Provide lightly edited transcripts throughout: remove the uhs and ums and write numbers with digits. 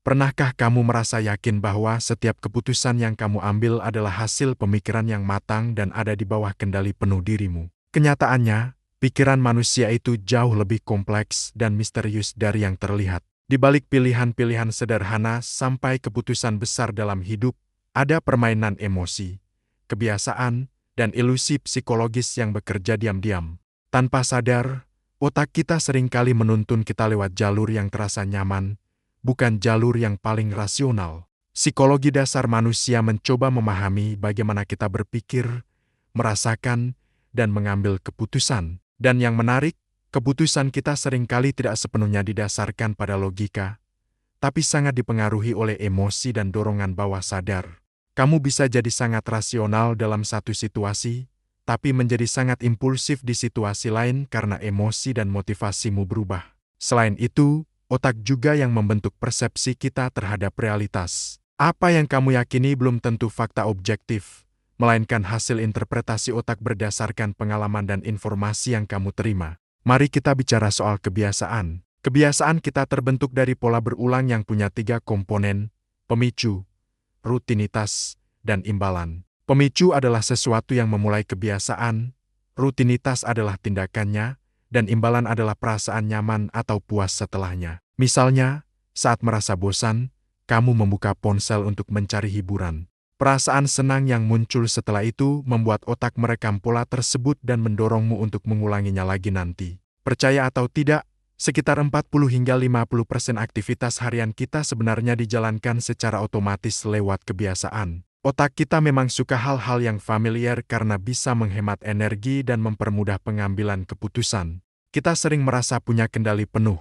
Pernahkah kamu merasa yakin bahwa setiap keputusan yang kamu ambil adalah hasil pemikiran yang matang dan ada di bawah kendali penuh dirimu? Kenyataannya, pikiran manusia itu jauh lebih kompleks dan misterius dari yang terlihat. Di balik pilihan-pilihan sederhana sampai keputusan besar dalam hidup, ada permainan emosi, kebiasaan, dan ilusi psikologis yang bekerja diam-diam. Tanpa sadar, otak kita seringkali menuntun kita lewat jalur yang terasa nyaman, bukan jalur yang paling rasional. Psikologi dasar manusia mencoba memahami bagaimana kita berpikir, merasakan, dan mengambil keputusan. Dan yang menarik, keputusan kita seringkali tidak sepenuhnya didasarkan pada logika, tapi sangat dipengaruhi oleh emosi dan dorongan bawah sadar. Kamu bisa jadi sangat rasional dalam satu situasi, tapi menjadi sangat impulsif di situasi lain karena emosi dan motivasimu berubah. Selain itu, otak juga yang membentuk persepsi kita terhadap realitas. Apa yang kamu yakini belum tentu fakta objektif, melainkan hasil interpretasi otak berdasarkan pengalaman dan informasi yang kamu terima. Mari kita bicara soal kebiasaan. Kebiasaan kita terbentuk dari pola berulang yang punya 3 komponen: pemicu, rutinitas, dan imbalan. Pemicu adalah sesuatu yang memulai kebiasaan, rutinitas adalah tindakannya, dan imbalan adalah perasaan nyaman atau puas setelahnya. Misalnya, saat merasa bosan, kamu membuka ponsel untuk mencari hiburan. Perasaan senang yang muncul setelah itu membuat otak merekam pola tersebut dan mendorongmu untuk mengulanginya lagi nanti. Percaya atau tidak, sekitar 40 hingga 50% aktivitas harian kita sebenarnya dijalankan secara otomatis lewat kebiasaan. Otak kita memang suka hal-hal yang familiar karena bisa menghemat energi dan mempermudah pengambilan keputusan. Kita sering merasa punya kendali penuh,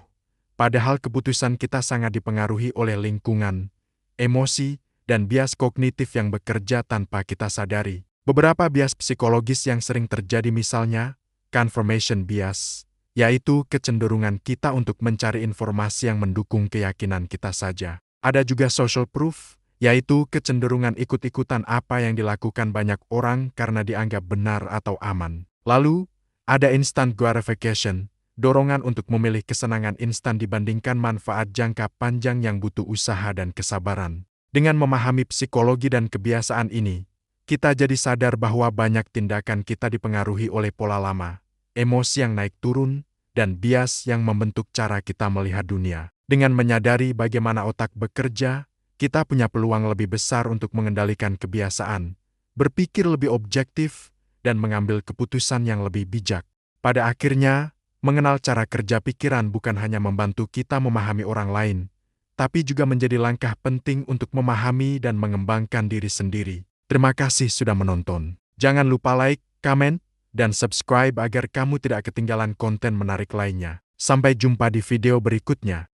padahal keputusan kita sangat dipengaruhi oleh lingkungan, emosi, dan bias kognitif yang bekerja tanpa kita sadari. Beberapa bias psikologis yang sering terjadi misalnya, confirmation bias, yaitu kecenderungan kita untuk mencari informasi yang mendukung keyakinan kita saja. Ada juga social proof, yaitu kecenderungan ikut-ikutan apa yang dilakukan banyak orang karena dianggap benar atau aman. Lalu, ada instant gratification, dorongan untuk memilih kesenangan instan dibandingkan manfaat jangka panjang yang butuh usaha dan kesabaran. Dengan memahami psikologi dan kebiasaan ini, kita jadi sadar bahwa banyak tindakan kita dipengaruhi oleh pola lama, emosi yang naik turun, dan bias yang membentuk cara kita melihat dunia. Dengan menyadari bagaimana otak bekerja, kita punya peluang lebih besar untuk mengendalikan kebiasaan, berpikir lebih objektif, dan mengambil keputusan yang lebih bijak. Pada akhirnya, mengenal cara kerja pikiran bukan hanya membantu kita memahami orang lain, tapi juga menjadi langkah penting untuk memahami dan mengembangkan diri sendiri. Terima kasih sudah menonton. Jangan lupa like, komen, dan subscribe agar kamu tidak ketinggalan konten menarik lainnya. Sampai jumpa di video berikutnya.